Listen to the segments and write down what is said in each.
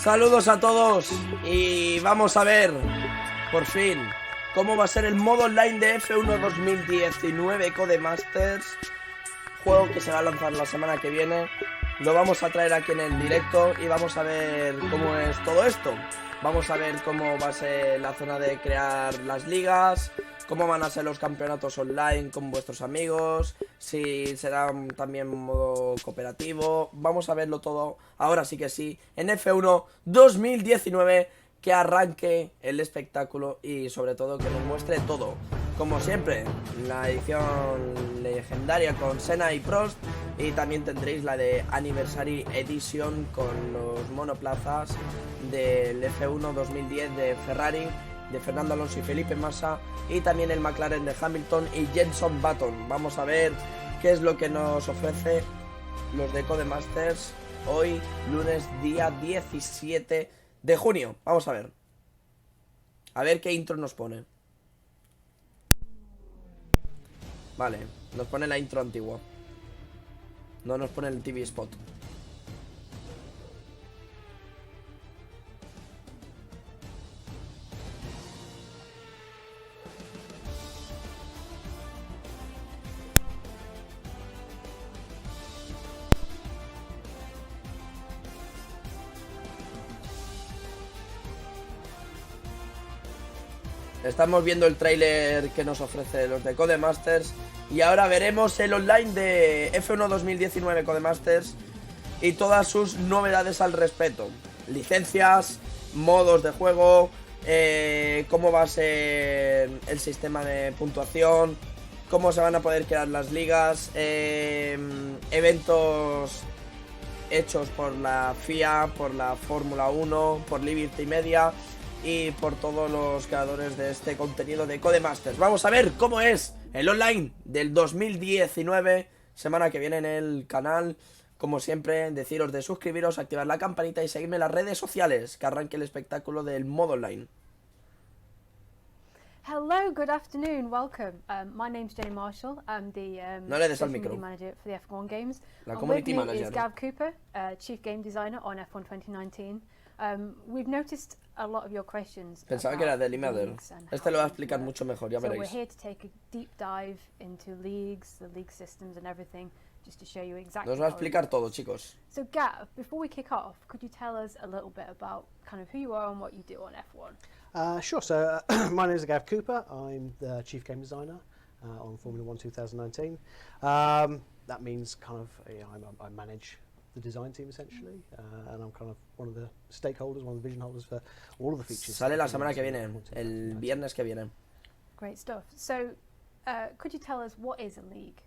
Saludos a todos y vamos a ver, por fin, cómo va a ser el modo online de F1 2019 Codemasters. Juego que se va a lanzar la semana que viene. Lo vamos a traer aquí en el directo y vamos a ver cómo es todo esto. Vamos a ver cómo va a ser la zona de crear las ligas, cómo van a ser los campeonatos online con vuestros amigos, si será también modo cooperativo. Vamos a verlo todo, ahora sí que sí, en F1 2019, que arranque el espectáculo y sobre todo que nos muestre todo. Como siempre, la edición legendaria con Senna y Prost, y también tendréis la de Anniversary Edition con los monoplazas del F1 2010 de Ferrari, de Fernando Alonso y Felipe Massa, y también el McLaren de Hamilton y Jenson Button. Vamos a ver qué es lo que nos ofrece los de Codemasters hoy, lunes día 17 de junio. Vamos a ver qué intro nos pone. Vale, nos pone la intro antigua. No nos pone el TV Spot. Estamos viendo el tráiler que nos ofrece los de Codemasters. Y ahora veremos el online de F1 2019 Codemasters y todas sus novedades al respecto. Licencias, modos de juego, cómo va a ser el sistema de puntuación, cómo se van a poder crear las ligas, eventos hechos por la FIA, por la Fórmula 1, por Liberty Media y por todos los creadores de este contenido de Codemasters. Vamos a ver cómo es el online del 2019, semana que viene en el canal. Como siempre, deciros de suscribiros, activar la campanita y seguirme en las redes sociales, que arranque el espectáculo del modo online. Hello, good afternoon, welcome. My name's Jenny Marshall. I'm the No le des al community micro. manager for the F1 games. La And community with me manager. is Gav Cooper, Chief Game Designer on F1 2019. We've noticed a lot of your questions. Pensaba que era de Limader. leagues and Este how lo va a they explicar work. mucho mejor, ya So we're veréis. here to take a deep dive into leagues, the league systems and everything, just to show you exactly Nos va a how it explicar works. todo, chicos. So Gav, before we kick off, could you tell us a little bit about kind of who you are and what you do on F1? Sure. So my name is Gav Cooper. I'm the Chief Game Designer on Formula 1 2019. That means kind of I manage the design team essentially, and I'm kind of one of the stakeholders, one of the vision holders for all of the features. Sale la semana que viene, el viernes que viene. Great stuff. So could you tell us what is a league?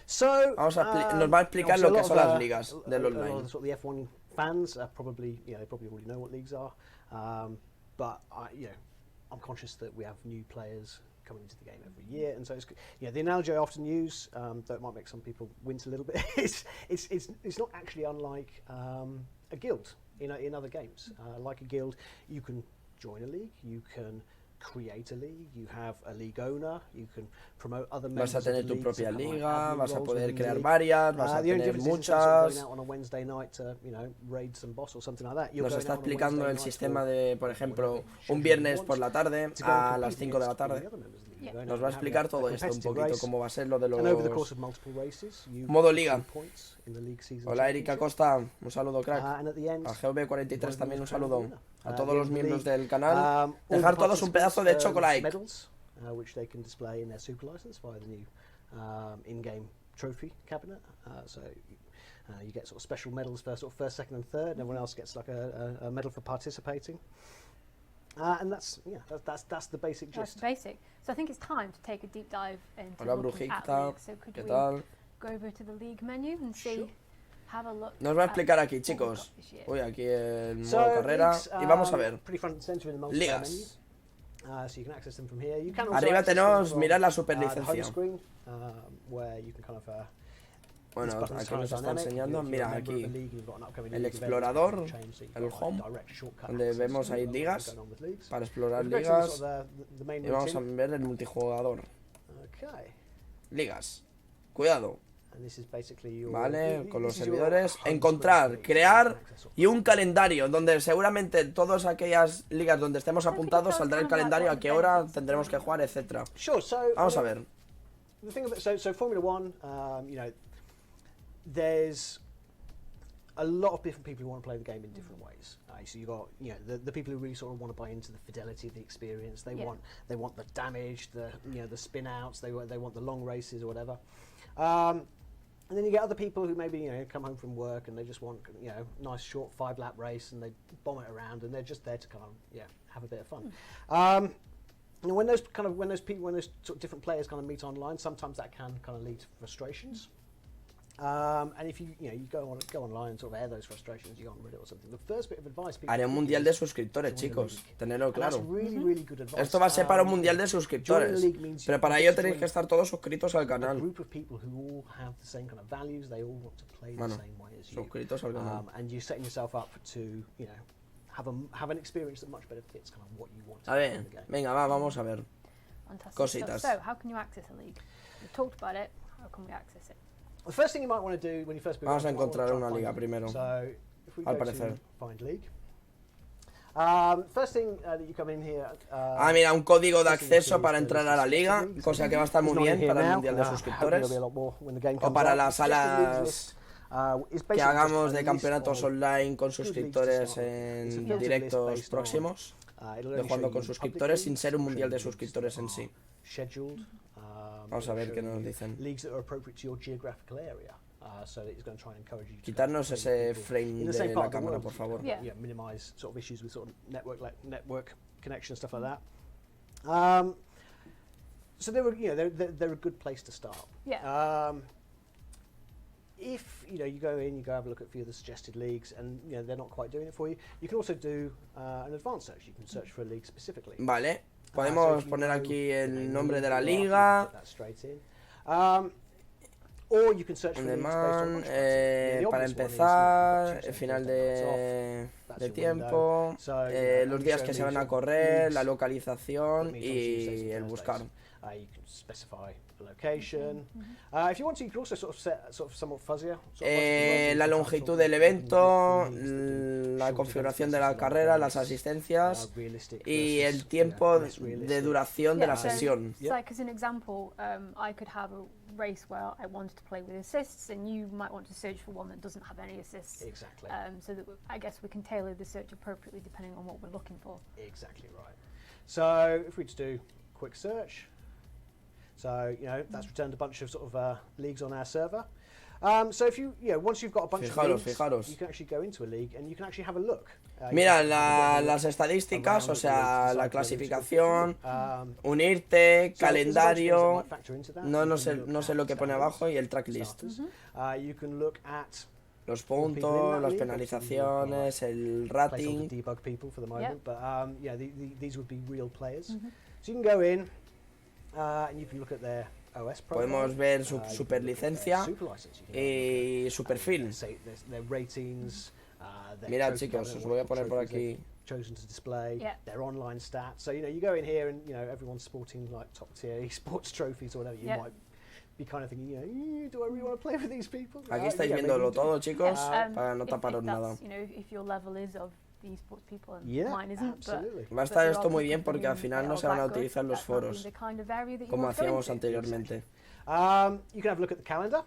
So Vamos a nos va a explicar lo que son las ligas del online. Sort of the F1 fans probably, they probably already know what leagues are, but I'm conscious that we have new players coming into the game every year, and so it's, the analogy I often use, though it might make some people wince a little bit, it's not actually unlike a guild in other games. Like a guild, you can join a league, you can create a league, you have a league owner, you can promote other members. Vas a tener of the tu leagues propia and have liga, admin vas a roles poder within the crear league. varias, vas a The only tener difference is instead of sort of muchas. going out on a Wednesday night to raid some boss or something like that, you're Nos going está out on a explicando Wednesday el night sistema for de, por ejemplo, whatever un schedule viernes you por la want tarde to go and a compete las 5 de la against all tarde. the other members of the league. Yeah. You're going Nos out va a and having explicar a todo esto un competitive poquito, race. cómo va a ser lo de And over the course los... of multiple races, you Modo accrue liga. points in the league season Hola Erika championship. Costa, un saludo crack. And at the end, A GV43 también un saludo. A At todos the los end of the miembros league, del canal. all Dejar the todos un pedazo de participants earn chocolate. medals, which they can display in their super license via the new in-game trophy cabinet. So you get sort of special medals for sort of first, second, and third, and everyone else gets like a medal for participating. And that's the basic That's gist. basic. So I think it's time to take a deep dive into Hola looking at Brujita, leagues. So could ¿qué we tal? go over to the league menu and see, Sure. have a look? Nos va a at explicar aquí, what we've chicos. got this year? Uy, aquí el modo So carrera. leagues, Y vamos a ver. pretty front and center in the multiplayer menu. Ligas. So you can access them from here. You can also Arriba access tenemos, them from, mirad la the home superlicencia. screen, where you can kind of Bueno, this button's aquí kind nos of está dynamic. enseñando, If you're mira a member of aquí, the league, you've got an upcoming el league event, explorador, you can change, so you el got home, direct shortcut donde access vemos to ahí what's ligas going on with leagues. para explorar If we go to the ligas. sort of the main Y vamos a routine. ver el multijugador. Okay. Ligas. Cuidado. And this is basically your, Vale, con los this is your servidores. home Encontrar, spreadsheet. crear y un calendario donde seguramente todas aquellas ligas donde estemos apuntados saldrá el calendario, a qué hora tendremos que jugar, etcétera. Sure, so Vamos a ver. the thing about, so Formula One, you know, there's a lot of different people who want to play the game in different ways. So you got, you know, the people who really sort of want to buy into the fidelity of the experience. They want the damage, the, you know, the spin outs. They want the long races or whatever. And then you get other people who maybe, you know, come home from work and they just want, you know, nice short 5-lap race and they bomb it around and they're just there to kind of, have a bit of fun. And when those sort of different players kind of meet online, sometimes that can kind of lead to frustrations. And if you go online and sort of air those frustrations, you go on Reddit or something. The first bit of advice people Haré un mundial de suscriptores, chicos. Tenerlo claro. really, really good advice. Esto va a ser para un mundial de suscriptores. Pero para ello tenéis que estar todos suscritos al A canal. group of people who all have the same kind of values, they all want to play the same way as you. Suscritos al canal. And you're setting yourself up to, you know, have an experience that much better fits kind of what you want to A do ver, in the game. venga, vamos a ver. Fantastic. Cositas. So, how can you access a league? We've talked about it. How can we access it? The first thing you might want to do when you first boot Vamos a up, you might encontrar wanna try una and liga find primero. So, if we Al go parecer. to find league. First thing that you come in here. Mira, un código de first thing acceso to para is entrar a la liga, cosa que va a estar muy It's not bien in here para el now. mundial de Hopefully suscriptores. there'll be a lot more when the game O comes para out. las Just the leagues salas list, is que basically hagamos just a de list campeonatos of online con good leagues to suscriptores start with. It's a en filtered directos list based próximos, on, it'll de only jugando show con you suscriptores public sin ser un leagues, mundial de it'll show you leagues suscriptores that en sí. are scheduled. Vamos a ver qué nos dicen. Leagues that are appropriate to your geographical area. So that it's going to try and encourage you to Quitarnos play ese people frame in the same de part la of the cámara, world, por favor. Yeah. Minimize sort of issues with sort of network connection, stuff like that. So they're a good place to start. Yeah. If you go in, you go have a look at a few of the suggested leagues, and they're not quite doing it for you. You can also do an advanced search. You can search for a league specifically. Vale, So podemos if you poner know aquí the el name of nombre the de la league, you can liga, put that straight in. Or you can search for leagues based on Demand, launch times. The para obvious one is, empezar, Tuesday, el final Thursday nights off. That's de your tiempo, window. So, los only días show que se leagues van a on correr, leagues la that localización meet on Tuesdays y and el Thursdays. buscar. You can specify the location. If you want to, you can also sort of set sort of somewhat fuzzier. La longitud del evento, la configuración de la carrera, las asistencias y el tiempo de duración de la so sesión. it's like, as an example, I could have a race where I wanted to play with assists, and you might want to search for one that doesn't have any assists. Exactly. So that I guess we can tailor the search appropriately depending on what we're looking for. Exactly right. So if we just do quick search, so that's returned a bunch of sort of leagues on our server. So if once you've got a bunch of leagues, Fijaros. you can actually go into a league and you can actually have a look. Mira, las estadísticas, o sea, la clasificación, unirte, calendario, no sé lo que pone abajo y el tracklist. You can look at Los puntos, las penalizaciones, el rating. debug people for the moment, Yep. but these would be real players. So you can go in and you can look at their OS profile. Podemos ver su You can super look at their licencia super license. You can y su perfil. say their ratings. Their Mirad, trophy chicos, cabinet, os voy a what poner por trophies they've aquí. chosen to display, Yeah. their online stats. So you go in here and everyone's sporting like top tier esports trophies or whatever. You Yeah. might be kind of thinking, do I really want to play with these people? Aquí estáis maybe viéndolo you do. todo, chicos, Yeah, para no if taparos that's, nada. if your level is of the esports people and Yeah, mine isn't, absolutely. Va a estar esto muy bien porque al final no se van a utilizar los foros como hacíamos anteriormente. You can have a look at the calendar.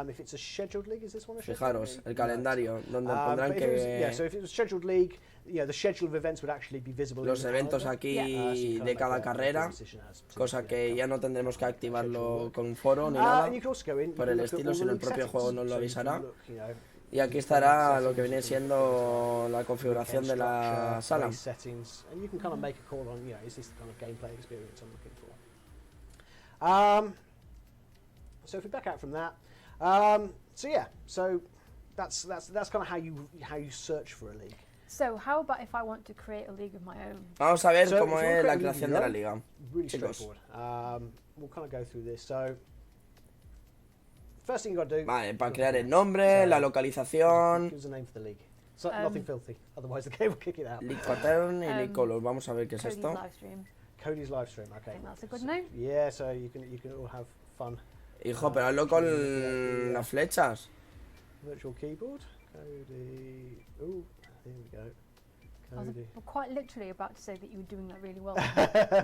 If it's a scheduled league, is this one a scheduled Fijaros, league? el calendario, donde But pondrán if it was- que yeah, so if it was a scheduled league, the schedule of events would actually be visible. los in the eventos calendar. aquí So you can de make cada a carrera, decision as to, cosa que ya no tendremos que activarlo con un foro ni And nada. you can also go in, you por can el look at estilo, all sino the el league propio juego settings. nos lo So you can avisará. look, Y aquí estará lo que viene siendo la configuración de la sala. Settings, and you can kind of make a call on, is this the kind of gameplay experience I'm looking for? So if we back out from that, so that's kind of how you search for a league. So how about if I want to create a league of my own? Vamos a ver So, cómo if you es wanna la create a league creación of de la your liga. own, Really chicos. straightforward. We'll kind of go through this. So first thing you got to do. Vale, para crear el nombre, la localización, Give us a name for the league. So nothing filthy, otherwise the game will kick it out. league pattern y league color. Vamos a ver qué es Cody's esto. live stream. Cody's live stream. I Okay. think that's a good name. Yeah, so you can all have fun Hijo, pero hazlo con las flechas. Virtual keyboard. Cody. Oh, here we go. I was Cody. quite literally about to say that you were doing that really well.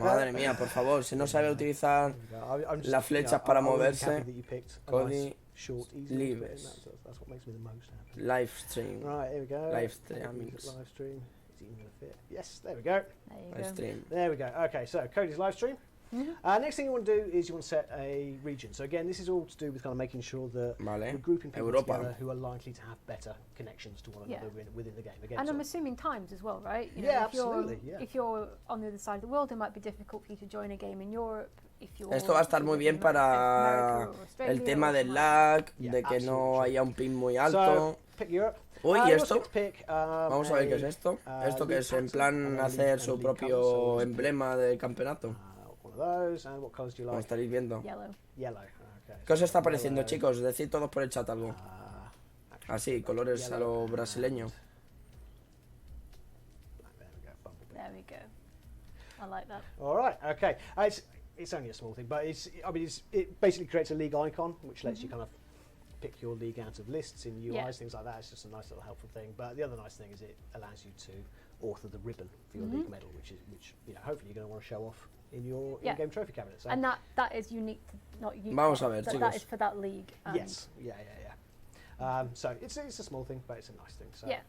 Madre mía, por favor, si no sabe utilizar There we go. I'm just, las flechas para I'm really moverse. happy that you picked a Cody nice, short, easy way to put in. Lives. That's what makes me the most happy. live stream. Right, here we go. Live stream. Live stream. Is it even going to fit? Yes, there we go. There you Live go. stream. There we go. Okay, so Cody's live stream. Next thing you want to do is you want to set a region. So again, this is all to do with kind of making sure that Vale. we're grouping people Europa. together who are likely to have better connections to one another within the game. Again, And so I'm assuming times as well, right? You Yeah, if you're, absolutely, yeah. If you're on the other side of the world, it might be difficult for you to join a game in Europe. If you're Esto va a estar muy bien para el tema del lag, Yeah, de que no absolutely. haya un pin muy so alto. pick Europe. Uy, You ¿y also esto? get to pick, Vamos a ver qué es esto. Esto que es en plan hacer su propio emblema de campeonato. One of those. And what colours do you Como like? estaréis viendo. Yellow. Yellow. Okay. ¿Qué os está Yellow. pareciendo, chicos? Decid todos por el chat algo. Actually, Así, colores a yellow lo brasileño. and black. There we go. Bumblebee. There we go. I like that. All right. Okay. It's only a small thing, but it basically creates a league icon, which lets you kind of pick your league out of lists in UIs, Yeah. things like that. It's just a nice little helpful thing. But the other nice thing is it allows you to author the ribbon for your league medal, which hopefully you're going to want to show off in your Yeah. in-game trophy cabinet. So And that is unique to not unique. Vamos a ver, that chicos. is for that league. And yes, yeah. So it's a small thing, but it's a nice thing. So Yeah.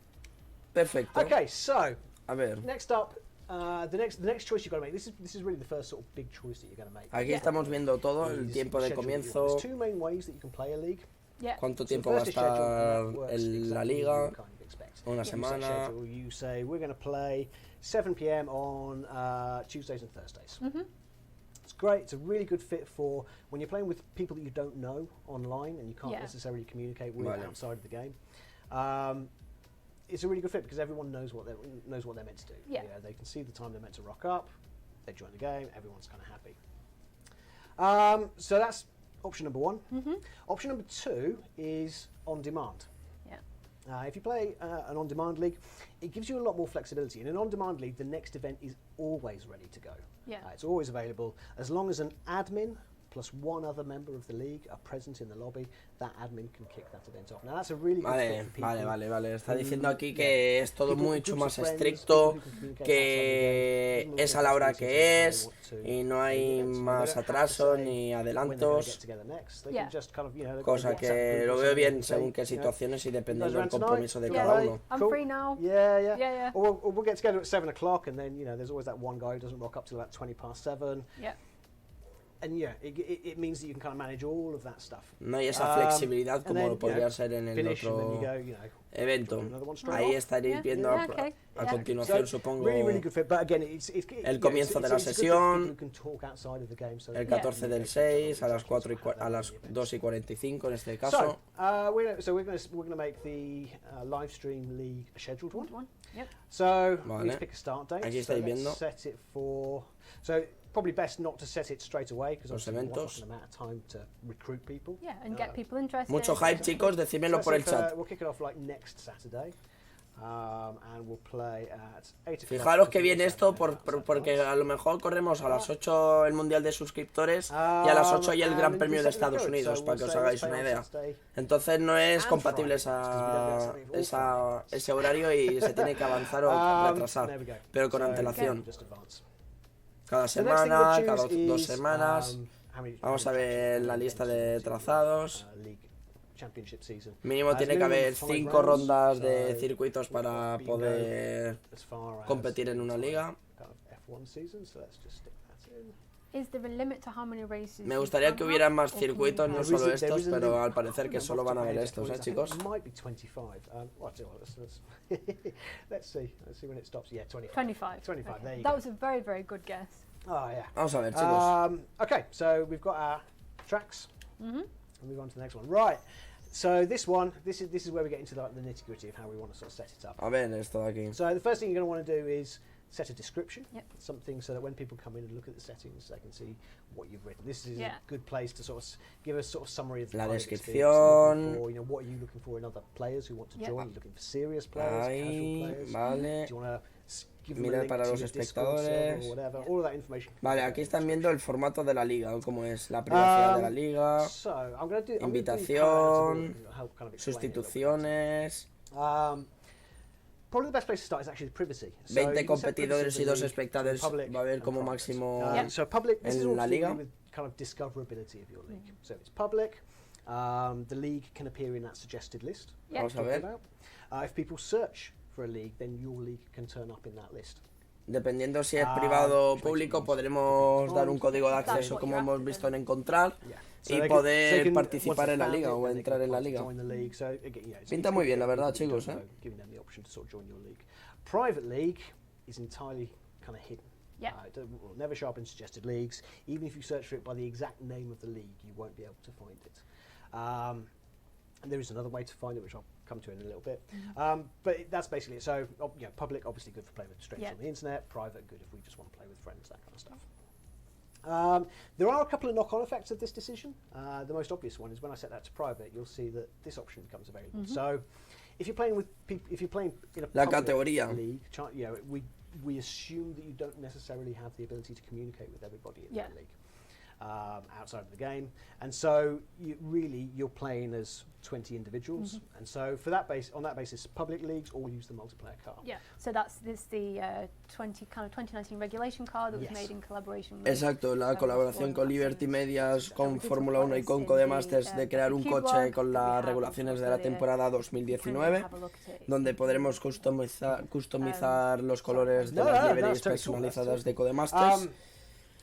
Perfecto. okay, so A ver, next up, the next choice you've got to make. This is really the first sort of big choice that you're going to make. aquí Yeah. estamos viendo todo, el Is tiempo de schedule that you want. comienzo, There's two main ways that you can play a league. Yeah. cuánto So the tiempo va a first is schedule, and estar that works la exactly as you liga, would kind of expect. una You set semana. schedule, you say we're going to play 7 p.m. on Tuesdays and Thursdays. It's great. It's a really good fit for when you're playing with people that you don't know online and you can't Yeah. necessarily communicate with Vale. outside of the game. It's a really good fit because everyone knows what they're meant to do. Yeah. You know, they can see the time they're meant to rock up. They join the game. Everyone's kind of happy. So that's option number one. Option number two is on demand. Yeah. If you play an on-demand league, it gives you a lot more flexibility. In an on-demand league, the next event is always ready to go. Yeah. It's always available. As long as an admin plus one other member of the league are present in the lobby, that admin can kick that event off. Now, that's a really good fit Vale, for people vale. Está who- diciendo aquí yeah, que es todo people- mucho groups más of friends, estricto, people who can communicate que outside the game, es a la hora people who que can es want to y no play hay events. They más don't have to atrasos say ni when they're gonna get adelantos, together next. They Yeah. can just kind of, you know, they've got a cosa WhatsApp que group lo or veo something, bien they say, según qué you know, situaciones y dependiendo del around tonight? compromiso de Yeah. cada Right. uno. I'm Cool. free now. Yeah. Yeah. Or we'll get together at 7 o'clock, and then there's always that one guy who doesn't rock up till about 20 past 7. Yeah. And it means that you can kind of manage all of that stuff. No hay esa flexibilidad and como then, lo podría ser en el Finish, and then you otro go, evento. another one straight Ahí off. estaréis Yeah, viendo yeah, okay. a Yeah. continuación, So, supongo, really good fit. But again, el comienzo de la it's good for sesión, people who can talk outside of the game, so el that 14 you del can 6 a las exactly 4 y have that a las in the event. 2 y 45 en este So, caso. we're going to make the live stream league a scheduled one. One. Yep. So we Vale. need to pick a start date. Aquí so estáis let's viendo. set it for. So probably best not to set it straight away because Los obviously we want eventos. an amount of time to recruit people. Yeah, and get people interested. Mucho hype, chicos, decídmelo So por el let's chat. we'll kick it off like next Saturday, and we'll play at 8 o'clock. Fijaros que because viene it's esto Saturday, porque Saturday. a lo mejor corremos a las 8 el Mundial de Suscriptores y a las 8 y el And Gran then Premio you de set the Estados code. Unidos, So para que we'll os say hagáis let's una play on idea. Saturday. Entonces no es And compatible Fridays, 'cause we don't get something ese horario y se tiene que avanzar o There retrasar, we go. pero con So, antelación. just advance. Cada The next thing semana, we'll cada choose 2 is, semanas. how many Vamos a ver la lista de trazados. League Championship season. Mínimo tiene que haber 5 rondas de circuitos para poder As far as competir en una liga. kind of F1 season, so let's just stick that in. Is there a limit to how many races? Me you gustaría can que have, hubiera más or can you circuitos, no have- solo There estos, is a pero limit. al parecer que I solo can't van a ver remember estos, off the chicos. top of my head. It might be 25. Well, I tell you what, let's see. Let's see when it stops. Yeah, 25. 25. 25, Okay. there you That go. was a very, very good guess. Oh, yeah. Vamos a ver, chicos. Okay, so we've got our tracks. We'll move on to the next one. Right. So this is where we get into the nitty gritty of how we want to sort of set it up. A ver esto de aquí. So the first thing you're going to want to do is set a description. Yep. Something so that when people come in and look at the settings, they can see what you've written. This is Yeah. a good place to sort of give a sort of summary of the La kind of experience descripción. you're looking for, what are you looking for in other players who want to Yep. join? You're looking for serious players, Ahí, casual players. vale. Do you want to give them a Mirar link para to los your Discord server espectadores. or whatever. All of that information. Vale, aquí están viendo el formato de la liga, cómo es la privacidad de la liga, So I'm going to do invitación, help kind of explain it a little bit. sustituciones, Probably the best place to start is actually privacy. So 20 you can set competidores privacy y 2 of the league espectadores to public va a haber and como private. máximo So public, this is all en la to do liga. with kind of discoverability of your league. So if it's public, the league can appear in that suggested list. Yeah. Vamos a ver. If people search for a league, then your league can turn up in that list. Dependiendo si es privado o which makes it público, easy. podremos dar un código de That's acceso what como you're hemos after, visto en then. encontrar Yeah. y they poder can- participar once en la they've liga found o it, then they entrar can en la apply to liga. join the league. So, again, it's Pinta easy muy to bien, la get verdad, people chicos, to giving them the option to sort of join your league. Private league is entirely kind of hidden. Yeah. It will never show up in suggested leagues. Even if you search for it by the exact name of the league, you won't be able to find it. And there is another way to find it, which I'll come to in a little bit. But that's basically it. So, public, obviously good for playing with strangers Yeah. on the internet. Private, good if we just want to play with friends, that kind of stuff. There are a couple of knock-on effects of this decision. The most obvious one is when I set that to private, you'll see that this option becomes available. So, if you're playing with if you're playing in a La public categoría. league, we assume that you don't necessarily have the ability to communicate with everybody in Yeah. that league outside of the game, and so you're playing as 20 individuals, and so for that on that basis, public leagues all use the multiplayer card. Yeah. So that's the 2019 regulation card that was Yes. made in collaboration with. Exacto, la colaboración con Liberty Medias, con Fórmula 1 y con Codemasters de crear un coche con las regulaciones de la temporada 2019, donde podremos customizar los colores de No, las no, liveries that's totally cool, personalizadas de Codemasters,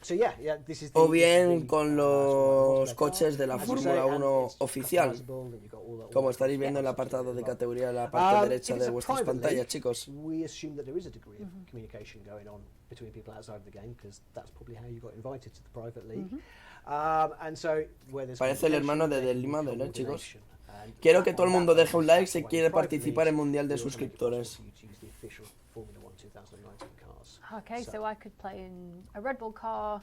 So yeah, this is o the bien con sort of los multiplayer coches de la card. As you Fórmula say, and 1 it's oficial, customizable, and you've got all the- como estaréis viendo en el apartado de categoría en la parte If derecha it's de a vuestras private pantallas, league, chicos. We assume that there is a degree of communication going on between people outside of the game, because that's probably how you got invited to the private league. And so where there's Parece el hermano de communication, Delima there can be Del, chicos. coordination. And Quiero que todo el on mundo that deje un basis, like that's si why quiere in private participar en leagues, Mundial de we also make it Suscriptores. possible for you to use the official Formula 1 2019 cars. Okay, so I could play in a Red Bull car,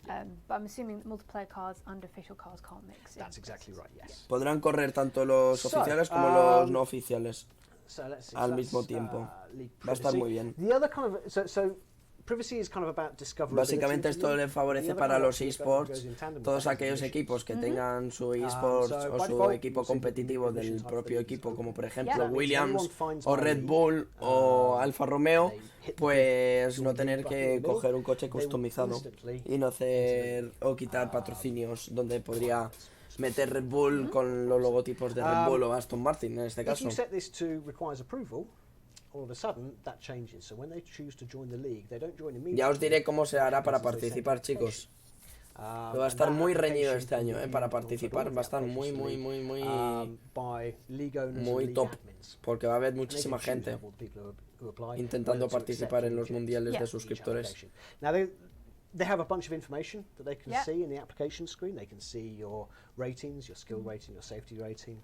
but I'm assuming that multiplayer cars and official cars can't mix. in That's exactly places. right, yes. Podrán correr tanto los So, oficiales como los no oficiales. So let's see, Al so mismo that's, tiempo. league Va a estar privacy. muy bien. The other kind of so privacy is kind of about discoverability. Básicamente of the esto league. le favorece The other para kind of los option that esports, goes in tandem with todos that is aquellos admissions. equipos que tengan su esports so o by su default, equipo you'll see competitivo the del admissions type propio leagues equipo, open. como por Yeah. ejemplo That means Williams everyone finds o my Red league, Bull o Alfa Romeo, they hit the pues big no green tener button in que the middle, coger un coche they will customizado instantly y no hacer o quitar patrocinios donde podría meter Red Bull con los logotipos de Red Bull o Aston Martin en este If caso. you set this to requires approval, all of a sudden that changes. So when they choose to join the league, they don't join immediately. Ya os diré cómo se hará para Because they send participar, an chicos. application. Va a estar And that muy reñido application este año, can be para viewed and participar also va a estar all muy, the muy, applications muy, muy, by league owners muy and league top, admins. porque va a haber And they can muchísima choose gente all the people who apply, intentando whether to accept participar or en los reject mundiales Yeah. de each suscriptores. application. Now they have a bunch of information that they can Yeah. see in the application screen. They can see your ratings, your skill rating, your safety rating,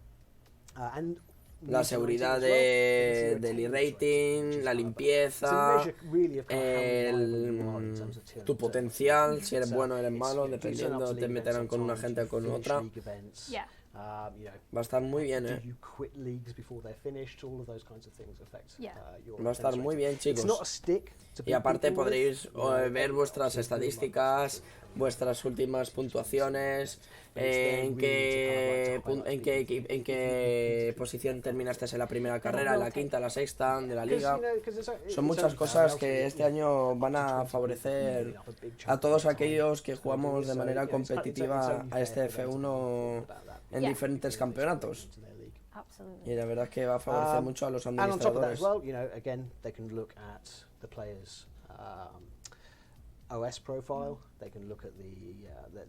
and La meter seguridad rating as well. They can see your del attendance e-rating, which is la kind of limpieza, it's a measure really of kind of how reliable you are in terms of tu turn- potencial, si eres So bueno o eres it's, malo, you know, if you turn up dependiendo to te league meterán events con on una time, gente o you con finish otra. league events, Yeah. Va a estar muy bien, do you quit leagues before they're finished? All of those kinds of things affect Yeah. your Va a estar attendance muy rating. bien, chicos. It's not a stick to Y beat aparte people with, podréis you know, ver vuestras so it's all about estadísticas, that. vuestras últimas puntuaciones, But it's there en really to kind of like to highlight en qué posición terminaste en la primera carrera, en la quinta, en la sexta de la liga. Son muchas cosas que este año van a favorecer a todos aquellos que jugamos de manera competitiva a este F1 en Yeah. diferentes campeonatos. Absolutely. Y la verdad es que va a favorecer mucho a los And on top of that administradores. as well, you know, again, they can look at the players' OS profile. They can look at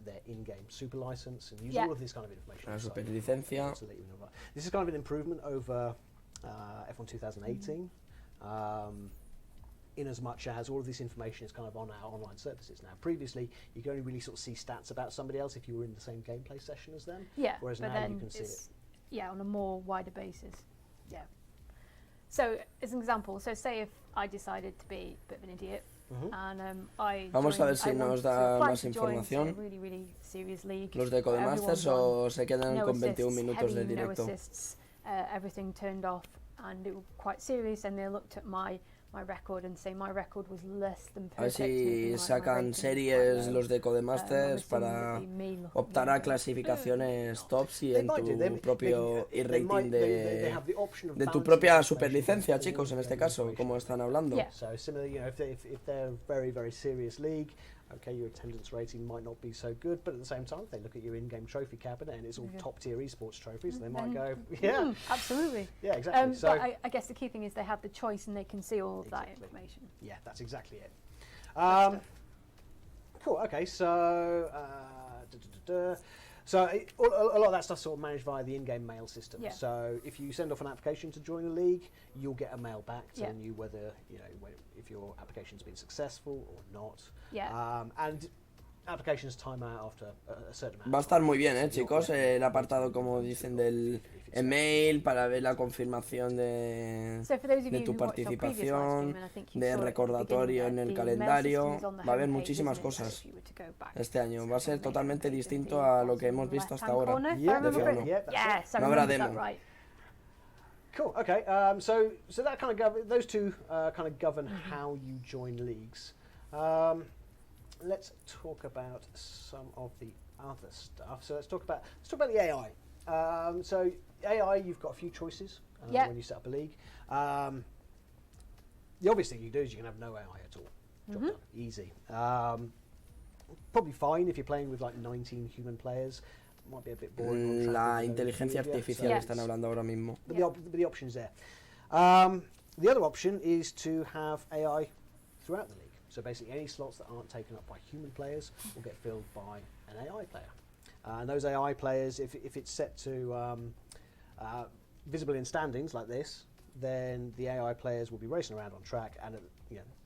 their in-game super license and use Yeah. all of this kind of information. La inside superlicencia. to let you know about. This is kind of an improvement over F1 2018. In as much as all of this information is kind of on our online services now. Previously, you could only really sort of see stats about somebody else if you were in the same gameplay session as them. Yeah, Whereas but now then you can see it. it's on a more wider basis. Yeah. So as an example, so say if I decided to be a bit of an idiot and I Vamos a ver joined- si I nos wanted to da apply más to join, say, a información. really, really serious league. Los de Codemasters Everyone's o se quedan no con 21 assists, minutos de heavy no directo. assists, everything turned off, and it was quite serious. And they looked at my my record and say my record was less than A ver perfect. and si my sacan rating was quite series low. los de Codemasters I'm para assuming it'd be me optar a looking. clasificaciones tops y They en might do. tu propio they rating might- they have the option of de tu balancing propia information superlicencia, against chicos, en all este the caso, information. como están hablando. Yeah. So similarly, you know, if they're a very, very serious league, okay, your attendance rating might not be so good, but at the same time, if they look at your in-game trophy cabinet and it's all top-tier esports trophies, they might go, yeah, Absolutely. yeah, exactly. So But I guess the key thing is they have the choice and they can see all of that Exactly. information. yeah, that's exactly it. Cool. Okay, so a lot of that stuff's sort of managed via the in-game mail system. Yeah. So if you send off an application to join a league, you'll get a mail back Yeah. telling you whether if your application's been successful or not. Yeah. And applications time out after a certain amount. Va a estar muy bien, So chicos, you're el apartado, como dicen, del email para ver la confirmación de So for those of de you tu who watched our previous live participación, stream, and I think you de saw it at the recordatorio beginning, en el the mail calendario. system is on the Va a haber homepage, muchísimas isn't it? So cosas if you were to go back, este año. Va a ser on the totalmente homepage, distinto it'd be a lo que bottom hemos visto hasta left-hand ahora. corner, if I Yeah, remember de it. F1. Yeah, that's Yeah, it. so I No habrá remembered that demo. right. Cool. Okay. So that kind of those two kind of govern how you join leagues. Let's talk about some of the other stuff. So let's talk about the AI. So AI, you've got a few choices Yeah. when you set up a league. The obvious thing you do is you can have no AI at all. Job done. Easy. Probably fine if you're playing with like 19 human players. Might be a bit boring. on track La with no inteligencia behaviour, artificial so que están hablando ahora mismo. but the option's there. The other option is to have AI throughout the league. So basically, any slots that aren't taken up by human players will get filled by an AI player. And those AI players, if it's set to visible in standings like this, then the AI players will be racing around on track, and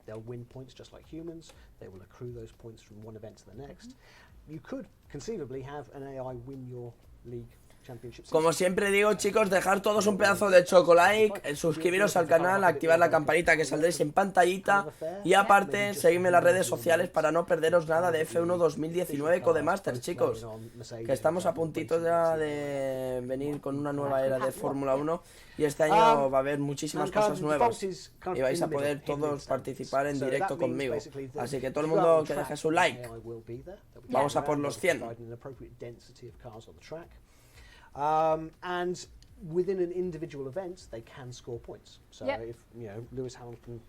they'll win points just like humans. They will accrue those points from one event to the next. You could conceivably have an AI win your league championship. Como siempre digo, chicos, dejar todos un pedazo de chocolate, suscribiros al canal, activar la campanita que saldréis en pantallita y aparte, seguidme en las redes sociales para no perderos nada de F1 2019 Codemasters, chicos, que estamos a puntito ya de venir con una nueva era de Fórmula 1 y este año va a haber muchísimas cosas nuevas y vais a poder todos participar en directo conmigo, así que todo el mundo que deje su like. Vamos a por los 100. And within an individual event, they can score points. So if Lewis Hamilton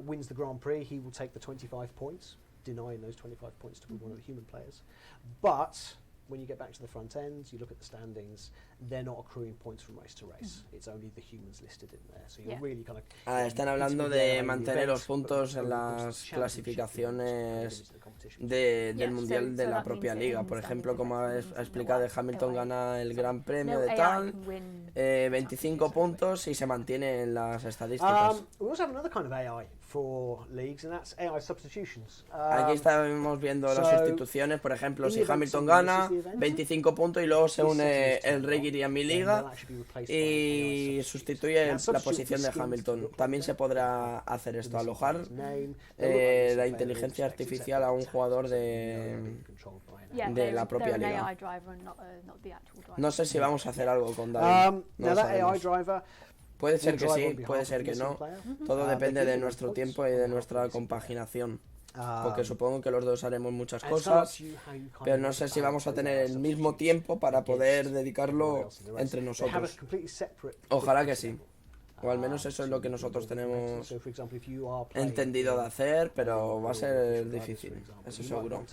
wins the Grand Prix, he will take the 25 points, denying those 25 points to one of the human players. But when you get back to the front end, you look at the standings, they're not accruing points from race to race. It's only the humans listed in there. So you're really kind of... Están hablando de mantener los puntos en las clasificaciones del Mundial de la propia liga. Por ejemplo, como ha explicado, Hamilton gana el Gran Premio de tal, 25 puntos y se mantiene en las estadísticas. We also have another kind of AI for leagues, and that's AI substitutions. Aquí estamos viendo las sustituciones, por ejemplo, si Hamilton gana, 25 puntos y luego se une el Reggie a mi liga y sustituye la posición de Hamilton. También se podrá hacer esto, alojar la inteligencia artificial a un jugador de la propia liga. No sé si vamos a hacer algo con David. No lo sabemos. Puede ser que sí, puede ser que no. Todo depende de nuestro tiempo y de nuestra compaginación. Porque supongo que los dos haremos muchas cosas, pero no sé si vamos a tener el mismo tiempo para poder dedicarlo entre nosotros. Ojalá que sí. O al menos eso es lo que nosotros tenemos entendido de hacer, pero va a ser difícil, eso seguro.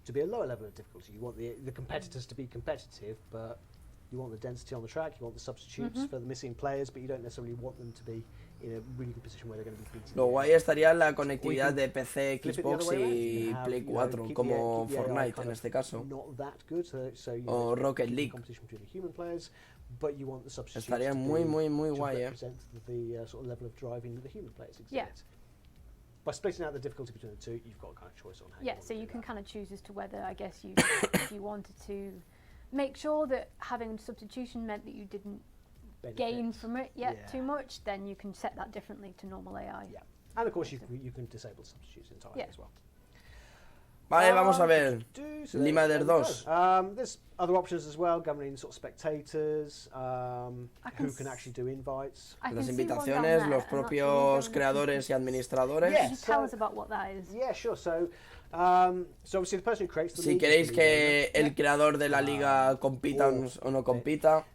To be a lower level of difficulty, you want the competitors to be competitive, but you want the density on the track, you want the substitutes for the missing players, but you don't necessarily want them to be in a really good position where they're going to be beaten. Lo guay estaría la conectividad de PC, Xbox y Play 4, como Fortnite en este caso, o Rocket League. Estaría muy guay, Yeah. By splitting out the difficulty between the two, you've got a kind of choice on how you want So to you do can that. kind of choose as to whether, I guess, if you wanted to make sure that having substitution meant that you didn't gain from it too much, then you can set that differently to normal AI. Yeah, and of course you can disable substitutes entirely as well. Vale, vamos a ver. So Lima there del we go. 2. There's other options as well, governing sort of spectators, who can actually do invites. I Las can see one down invitaciones, there, los and that's the league propios owner creadores y competitors. administradores. Yeah. Could you tell us about what that is? Yeah, sure. So obviously the person who creates the Si league is queréis the league que owner. el creador de la liga compita o no compita,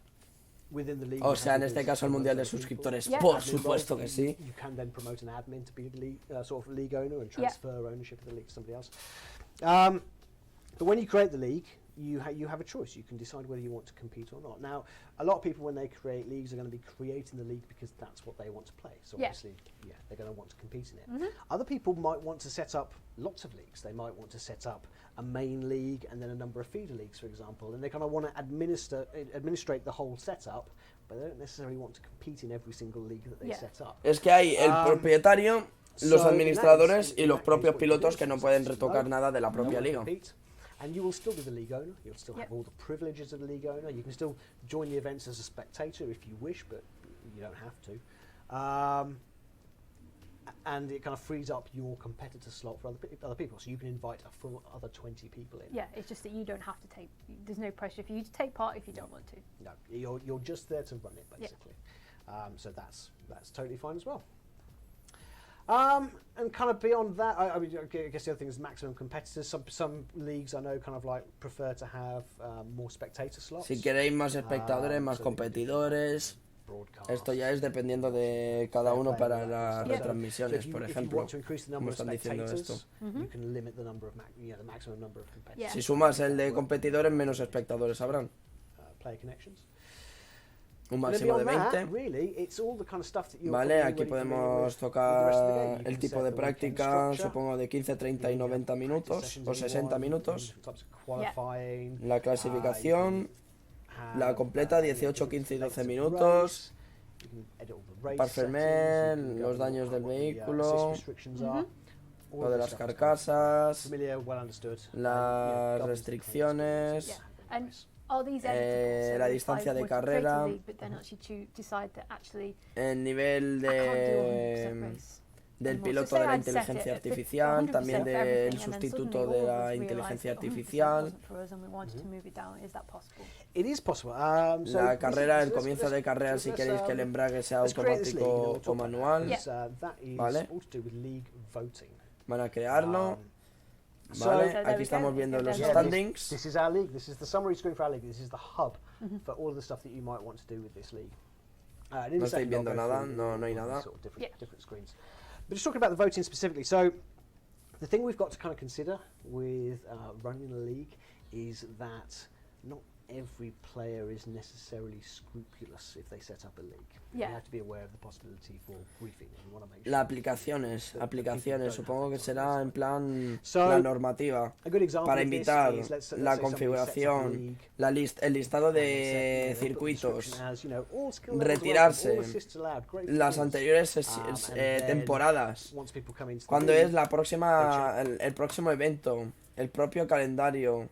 Within the league, o you sea, have en este leaders, caso el mundial de people, suscriptores, Yeah. por admin supuesto role. que sí. You can then promote an admin to be the league, sort of league owner and transfer ownership of the league to somebody else. But when you create the league, you have a choice. You can decide whether you want to compete or not. Now, a lot of people, when they create leagues, are going to be creating the league because that's what they want to play. So Yeah. obviously, yeah, they're going to want to compete in it. Other people might want to set up lots of leagues. They might want to set up a main league and then a number of feeder leagues, for example, and they kind of want to administrate the whole setup, but they don't necessarily want to compete in every single league that they Yeah. set up. Es que hay el propietario, los So administradores y in los that case, propios what you pilotos do que no is pueden you retocar know, nada de la you propia want to liga. compete, and you will still be the league owner. You'll still Yep. have all the privileges of the league owner. You can still join the events as a spectator if you wish, but you don't have to. And it kind of frees up your competitor slot for other people, so you can invite a full other 20 people in. Yeah, it's just that you don't have to take. There's no pressure for you to take part if you don't want to. No, you're just there to run it, basically. So that's totally fine as well. And kind of beyond that, I mean, I guess the other thing is maximum competitors. Some leagues I know kind of like prefer to have more spectator slots. Si queréis más espectadores, más so competidores, broadcast. esto ya es dependiendo de cada uno para las Yeah. retransmisiones, por If you ejemplo. want to increase the number como of están diciendo spectators, esto. you can limit the number of the maximum number of competitors. Yeah. Si sumas el de competidores, menos espectadores habrán. Player connections. Un And then máximo de beyond 20. that, really, it's all the kind of stuff that you're Vale, probably aquí already familiar podemos with the rest of the tocar game. You el can tipo set de the weekend práctica, structure. supongo de 15, 30 y You can 90 have minutos practice sessions o if you 60 want, minutos. different types of qualifying. La clasificación, la completa 18, 15 y 12 minutos. Parfermer, los daños del vehículo, lo de las carcasas, las restricciones, Yeah. And are these editable? So la if distancia I de were to create a carrera, league, but then actually decide that actually el nivel I can't do 100% race. del anymore. piloto So de say la I'd set inteligencia it at 50 artificial, 100% también for del everything, and then sustituto suddenly de all of la us realised inteligencia that 100% artificial. wasn't for us and we wanted to move it down. Is that possible? It is possible. La carrera, el comienzo de carrera, si queréis que el embrague sea automático o manual, That is Vale. all to do with league voting. van a crearlo. So Vale, there aquí we estamos go. viendo los Yeah, standings. This is our league. This is the summary screen for our league. This is the hub for all of the stuff that you might want to do with this league. And in No a estáis second, I'll viendo go nada, through no hay all nada. these sort of different, Yeah. different screens. But just talking about the voting specifically, so the thing we've got to kind of consider with running a league is that not every player is necessarily scrupulous if they set up a league. Yeah. You have to be aware of the possibility for briefing. And you want to make sure Las aplicaciones, supongo que será en plan So, la normativa. a good example Para of this invitar is, let's la say somebody sets up a configuración, league, el listado and they de set, put the circuitos, description as, you know, all skill levels retirarse welcome, all assists allowed, great las skills. anteriores And then temporadas. once people come into the ¿Cuándo league, es la próxima, el próximo evento? El propio calendario.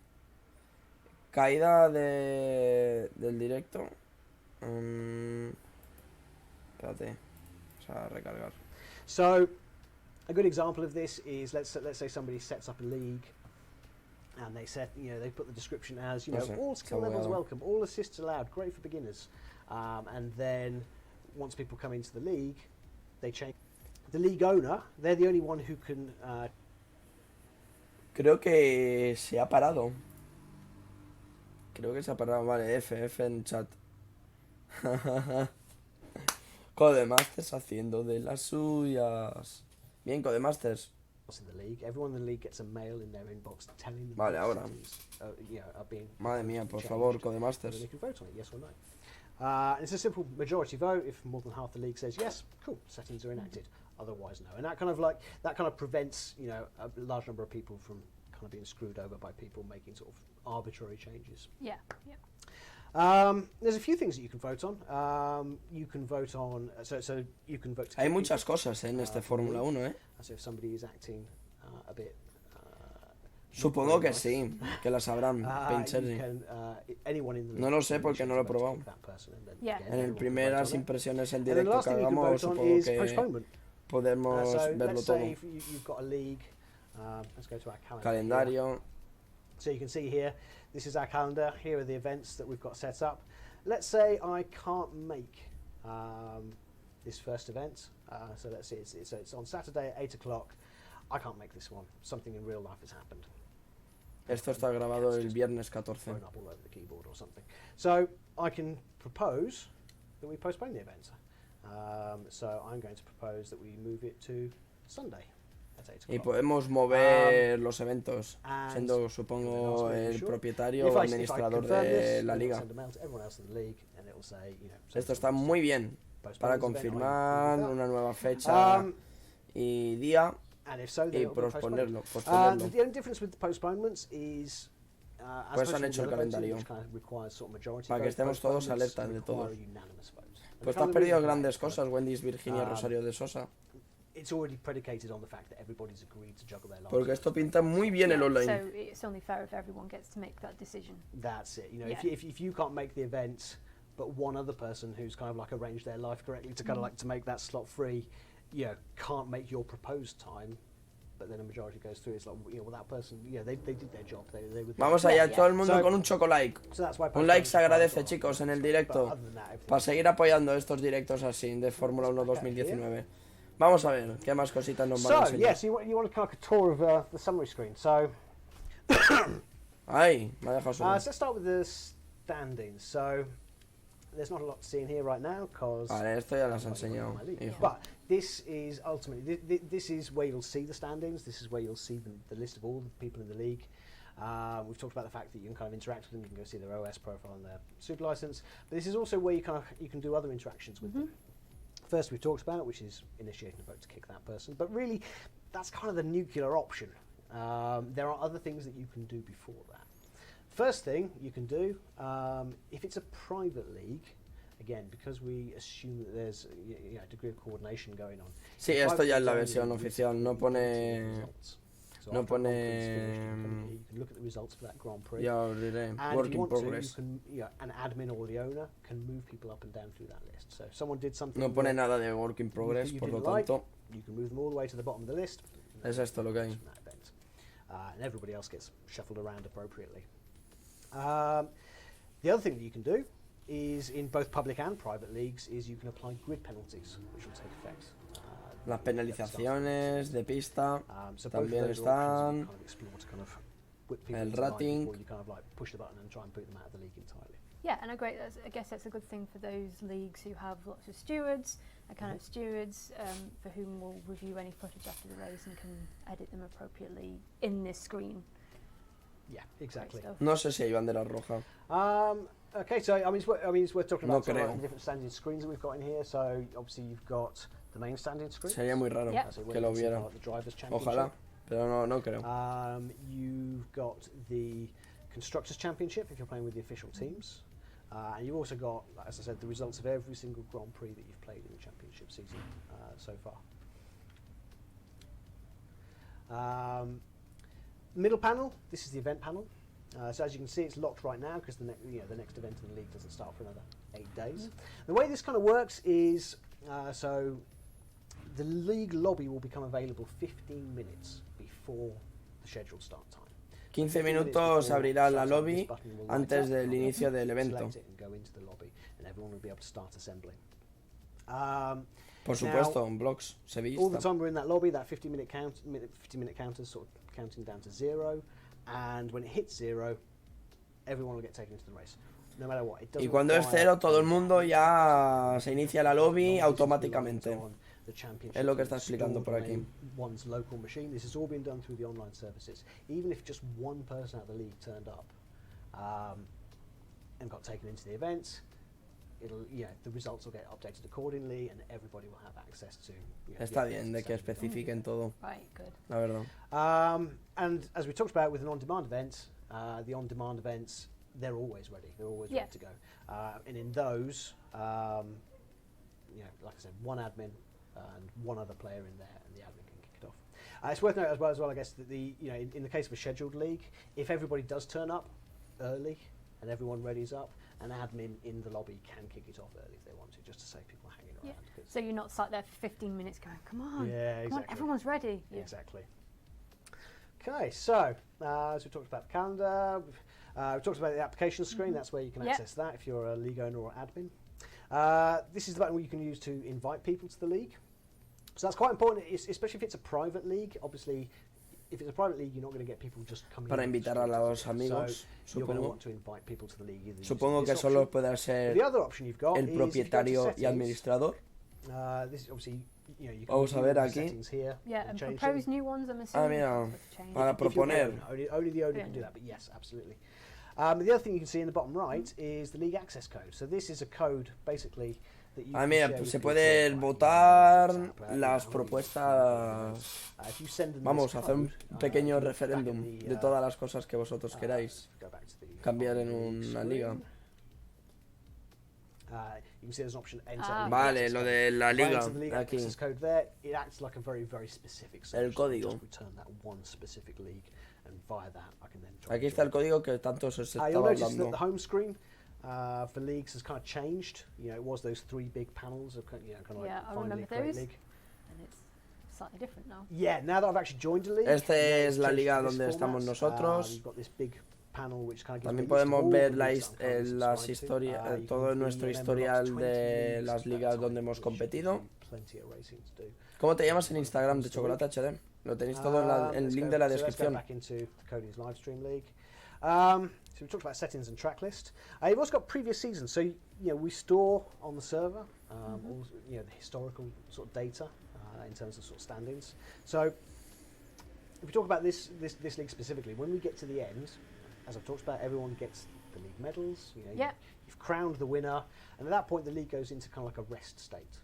Caída del directo. Espérate. O sea, recargar. So, a good example of this is let's say somebody sets up a league, and they set, you know, they put the description as, you know, No sé, all skill está levels bugueado. welcome, all assists allowed, great for beginners. And then once people come into the league, they change. The league owner, they're the only one who can. Creo que se ha parado. Vale, F en chat. Codemasters haciendo de las suyas. Bien, Codemasters. In the league, everyone in the league gets a mail in their inbox telling them Vale, that ahora. settings, you know, are being Madre mía, por changed. favor, And Codemasters. they can vote on it, yes or no. It's a simple majority vote. If more than half the league says yes, cool, settings are enacted. Otherwise, no. And that kind of prevents, you know, a large number of people from kind of being screwed over by people making sort of arbitrary changes. Yeah. Yeah. There's a few things that you can vote on. You can vote on, so you can vote. To Hay keep muchas people. cosas en este Fórmula 1, ¿eh? So if somebody is acting a bit. Supongo que sí, que las sabrán. You Pincherly. can, anyone in the No league lo sé can porque choose no lo he to vote probado. with that person, and then Yeah. again, En el everyone can primeras vote on it. impresiones en And then the directo last que thing you can hagamos, vote on supongo is que postponement. podemos So verlo let's todo. say if you've got a league Let's go to our calendar. Calendario. So you can see here, this is our calendar. Here are the events that we've got set up. Let's say I can't make this first event. So let's see, it's on Saturday at 8 o'clock. I can't make this one. Something in real life has happened. Esto está grabado el viernes 14. Up all over the keyboard or something. So I can propose that we postpone the event. So I'm going to propose that we move it to Sunday at 8 o'clock. Y podemos mover los eventos, siendo, supongo, el propietario o administrador de la liga. Esto está muy bien para confirmar una nueva fecha y día. Y posponerlo. The only difference with the postponements is pues han hecho el calendario para que estemos todos alertas de todo. Pues te has perdido grandes cosas, Wendy's Virginia Rosario de Sosa. Porque esto pinta muy bien el online. So it's only fair if everyone gets to make that decision. That's it. You know, if you can't make the event, but one other person who's kind of like arranged their life correctly to kind of like to make that slot free, you know, can't make your proposed time, but then a majority goes through. It's like, you know, well, that person, yeah, they did their job. They were Vamos allá, todo el mundo con un chocolike. Un like se agradece, chicos, en el directo, para seguir apoyando estos directos así de Fórmula 1 2019. Vamos a ver qué más cositas nos van a enseñar. Yes, you want to kind of a tour of the summary screen. So, Ay, me ha dejado solo. so let's start with the standings. So, there's not a lot to see in here right now because. Vale, esto ya las he enseñado. But this is ultimately this is where you'll see the standings. This is where you'll see the list of all the people in the league. We've talked about the fact that you can kind of interact with them. You can go see their OS profile and their super license. But this is also where you can do other interactions with them. First, we've talked about, which is initiating a vote to kick that person. But really, that's kind of the nuclear option. There are other things that you can do before that. First thing you can do, if it's a private league, again, because we assume that there's a degree of coordination going on. Sí, esto ya es la versión oficial, no pone. No pone. You can look at the results for that Grand Prix. Ya os diré. And Work in progress. An admin or the owner can move people up and down through that list. So if someone did something. No pone nada de work in progress, por lo tanto. You can move them all the way to the bottom of the list. Es esto lo que hay. And everybody else gets shuffled around appropriately. The other thing that you can do is in both public and private leagues is you can apply grid penalties, which will take effect. Las penalizaciones de pista también están. El rating. Yeah, and I guess that's a good thing for those leagues who have lots of stewards, account stewards, for whom will review any footage after the race and can edit them appropriately in this screen. Yeah, exactly. No sé si hay banderas rojas. Okay, so I mean, it's worth talking about No the different standing screens that we've got in here. So obviously you've got the main standing screen. Sería muy raro que lo viera. Ojalá, pero no creo. You've got the Constructors Championship if you're playing with the official teams. And you've also got, as I said, the results of every single Grand Prix that you've played in the championship season so far. Middle panel, this is the event panel. So as you can see, it's locked right now because the next event in the league doesn't start for another 8 days. The way this kind of works is, so the league lobby will become available 15 minutes before the scheduled start time. 15 minutos abrirá la lobby antes del inicio del evento. Por supuesto, en blogs se vista. All the time we're in that lobby, that 50-minute counter is sort of counting down to 0, and when it hits 0, everyone will get taken into the race, no matter what. Y cuando es 0, todo el mundo ya se inicia la lobby automáticamente. Es lo que está explicando por aquí. One's local machine. This has all been done through the online services. Even if just one person out of the league turned up and got taken into the event, the results will get updated accordingly, and everybody will have access to. Está bien de que especifiquen todo. Right, good. La verdad. And as we talked about with an on-demand event, the on-demand events, they're always ready. They're always ready to go. And in those, like I said, one admin and one other player in there, and the admin can kick it off. It's worth noting as well, I guess, that in the case of a scheduled league, if everybody does turn up early and everyone readies up, an admin in the lobby can kick it off early if they want to, just to save people hanging around. Yeah. So you're not sat there for 15 minutes going, come on, yeah, come on, everyone's ready. Yeah. Exactly. Okay, so as we talked about the calendar, we talked about the application screen. That's where you can access that if you're a league owner or admin. This is the button where you can use to invite people to the league. So that's quite important, especially if it's a private league. Obviously, if it's a private league, you're not going to get people just coming Para in. invitar a los amigos, So you're going to supongo. want to invite people to the league. Either Supongo using que this solo option. puede ser The other option you've got el is if you go to propietario y settings, administrador. this is obviously, you can Vamos a review ver the aquí. settings here. Yeah, and and change propose them. new ones, I'm assuming. mira, that's what's changed. para If you're the proponer. owner, only the owner can do that, but yes, absolutely. The other thing you can see in the bottom right is the league access code. So this is a code, basically, that you can Mira, share with se people puede by votar WhatsApp, las email, propuestas. if you send them Vamos this a hacer un code, pequeño back in referéndum the, de todas las cosas que vosotros go queráis back to the cambiar en league una screen. liga. You can see there's an option enter. Ah. league Vale, access lo code. de la Right liga, into the league aquí. access code there, it acts like a very, very specific search. El código. Just return that one specific league, and via that I can then try Aquí and está el join. código que tanto os You'll estaba notice that hablando. the home screen for leagues has kind of changed. You know, it was those three big panels of kind of Yeah, like I find remember league, create those. league. And it's slightly different now. Yeah, now that I've actually joined a league. Esta it's es la changed liga to this donde estamos format. nosotros. You've got this big panel which kind of gives También me a list of podemos all ver the la leagues that I'm currently las subscribed to. historias, You can todo be nuestro a member of historial 20 de leagues las at a ligas time, donde hemos which competido. gives you plenty of racing to do. ¿Cómo te llamas en Instagram de ChocolataHD? Lo tenéis todo en el Let's link go- de la so let's go descripción. back into Cody's live stream league. So we talked about settings and track list. You've also got previous seasons. So we store on the server all, the historical sort of data in terms of sort of standings. So if we talk about this league specifically, when we get to the end, as I've talked about, everyone gets the league medals. Yeah. You've crowned the winner, and at that point the league goes into kind of like a rest state.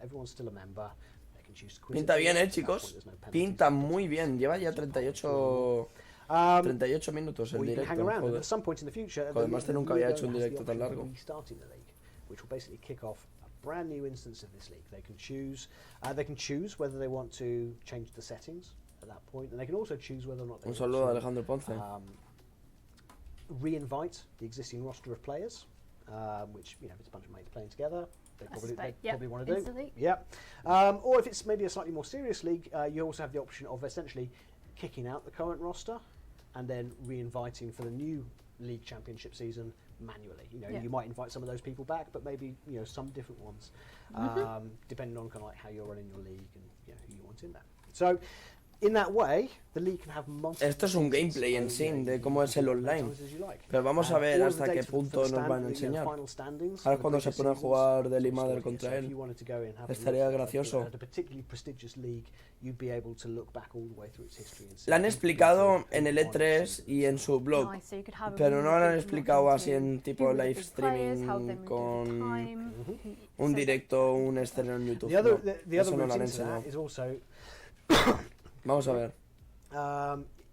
Everyone's still a member. They can choose to quit Pinta if they bien, want. At that chicos. point, there's no penalties. Pinta muy bien. Lleva ya 38 minutos el Or you can hang directo. around, and Joder. at some point in the future, Codemasters nunca había hecho un directo tan largo. Restarting the league, which will basically kick off a brand new instance of this league. They can choose whether they want to change the settings at that point, and they can also choose whether or not they Un want saludo a to, Alejandro Ponce. re-invite the existing roster of players, which if it's a bunch of mates playing together, they probably want to do. Instantly. Yeah. Or if it's maybe a slightly more serious league, you also have the option of essentially kicking out the current roster and then re-inviting for the new league championship season manually. You might invite some of those people back, but maybe some different ones, depending on kind of like how you're running your league and who you want in there. So in that way, the league can have multiple. Esto es un gameplay en sí de cómo es el online. Pero vamos a ver hasta qué punto nos van a enseñar. Ahora cuando se pone a jugar del Limader contra él, estaría gracioso. La han explicado en el E3 y en su blog, Nice, so you could have a pero really no lo han big explicado look así into en tipo who were the live big players, how streaming they moved con over time, un so directo, un estreno en YouTube. The other, No, the eso other no lo route han into enseñado. that is also Vamos a ver.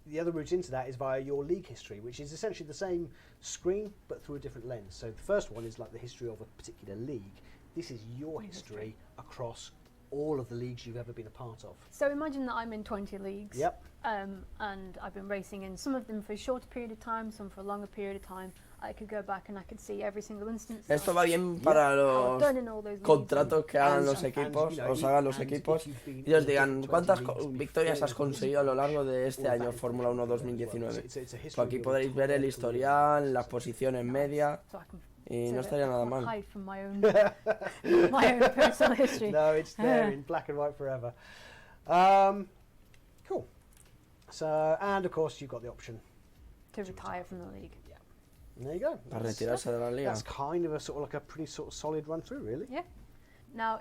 the other route into that is via your league history, which is essentially the same screen but through a different lens. So the first one is like the history of a particular league. This is your history across all of the leagues you've ever been a part of. So imagine that I'm in 20 leagues. Yep. And I've been racing in some of them for a shorter period of time, some for a longer period of time. I could go back and I could see every single instance. Esto va bien para how I've los done in all those leagues. contratos que hagan And- los and, equipos, you know, os hagan los and equipos if you've been y os in the digan 20 cuántas leagues victorias has before, conseguido a lo largo de este all año that Fórmula 1 information as well. 2019. It's a history Pues aquí of podréis ver el your historial, las leagues. posiciones medias So I can y so no that estaría I nada can't mal. hide from my own, my own personal history. No, it's there in black and white forever. Cool. So, and of course, you've got the option. To retire from the league. And there you go. Para retirarse de la liga. That's kind of a sort of like a pretty sort of solid run through, really. Yeah. Now,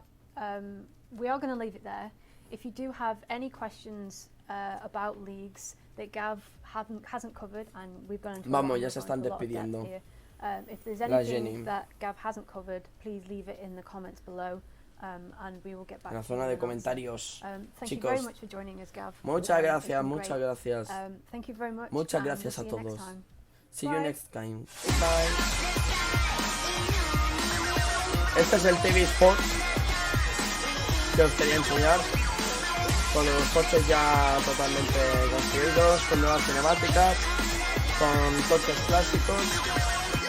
we are going to leave it there. If you do have any questions about leagues that Gav hasn't covered, and we've gone into Vamos, a ya lot se of están depth despidiendo. here, if there's La anything Jenny. that Gav hasn't covered, please leave it in the comments below, and we will get back En la to you zona de and answer. comentarios. Thank you very Chicos, much for joining us, Gav. muchas It's gracias, been muchas great. gracias. Thank you very much. Muchas and gracias we'll a see you next todos. time. See you Bye. next time. Bye. Este es el TV Esports que os quería enseñar. Con los coches ya totalmente construidos, con nuevas cinemáticas, con coches clásicos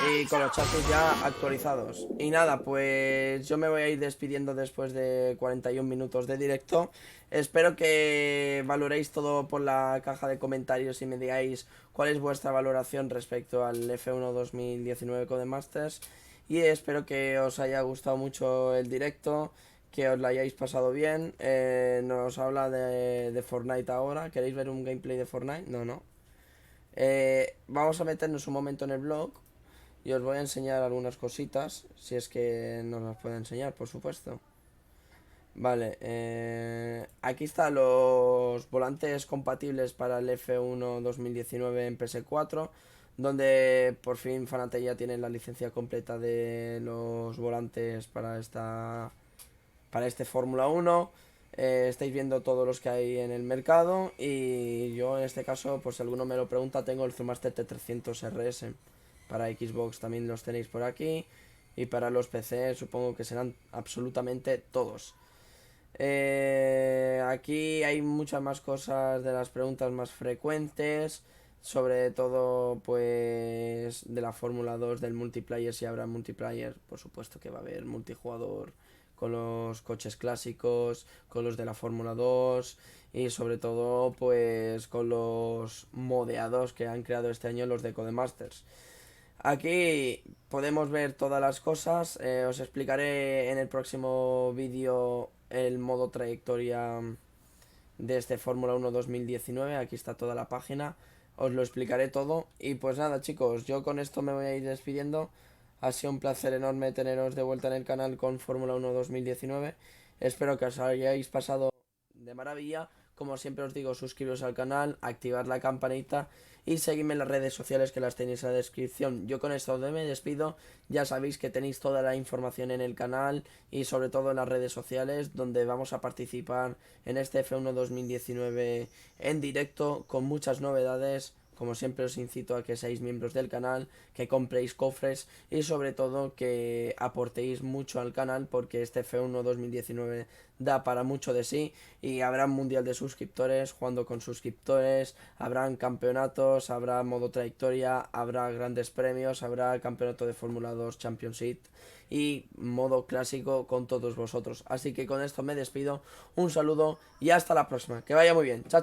y con los chasis ya actualizados. Y nada, pues yo me voy a ir despidiendo después de 41 minutos de directo. Espero que valoréis todo por la caja de comentarios y me digáis cuál es vuestra valoración respecto al F1 2019 Codemasters. Y espero que os haya gustado mucho el directo, que os lo hayáis pasado bien. Nos habla de Fortnite ahora. ¿Queréis ver un gameplay de Fortnite? No, no. Vamos a meternos un momento en el blog y os voy a enseñar algunas cositas, si es que nos las puedo enseñar, por supuesto. Vale, aquí están los volantes compatibles para el F1 2019 en PS4, donde por fin Fanatec ya tiene la licencia completa de los volantes para este Fórmula 1. Estáis viendo todos los que hay en el mercado y yo en este caso, pues si alguno me lo pregunta, tengo el Zumaster T300 RS. Para Xbox también los tenéis por aquí y para los PC supongo que serán absolutamente todos. Aquí hay muchas más cosas de las preguntas más frecuentes, sobre todo pues de la Fórmula 2, del multiplayer, si habrá multiplayer. Por supuesto que va a haber multijugador con los coches clásicos, con los de la Fórmula 2 y sobre todo pues con los modeados que han creado este año los de Codemasters. Aquí podemos ver todas las cosas. Os explicaré en el próximo vídeo el modo trayectoria de este Fórmula 1 2019. Aquí está toda la página. Os lo explicaré todo. Y pues nada, chicos, yo con esto me voy a ir despidiendo. Ha sido un placer enorme teneros de vuelta en el canal con Fórmula 1 2019. Espero que os hayáis pasado de maravilla. Como siempre os digo, suscribiros al canal, activar la campanita y seguidme en las redes sociales que las tenéis en la descripción. Yo con esto me despido. Ya sabéis que tenéis toda la información en el canal y sobre todo en las redes sociales, donde vamos a participar en este F1 2019 en directo con muchas novedades. Como siempre os incito a que seáis miembros del canal, que compréis cofres y sobre todo que aportéis mucho al canal, porque este F1 2019 da para mucho de sí y habrá un mundial de suscriptores jugando con suscriptores, habrán campeonatos, habrá modo trayectoria, habrá grandes premios, habrá campeonato de Fórmula 2 Championship y modo clásico con todos vosotros. Así que con esto me despido, un saludo y hasta la próxima, que vaya muy bien, chao.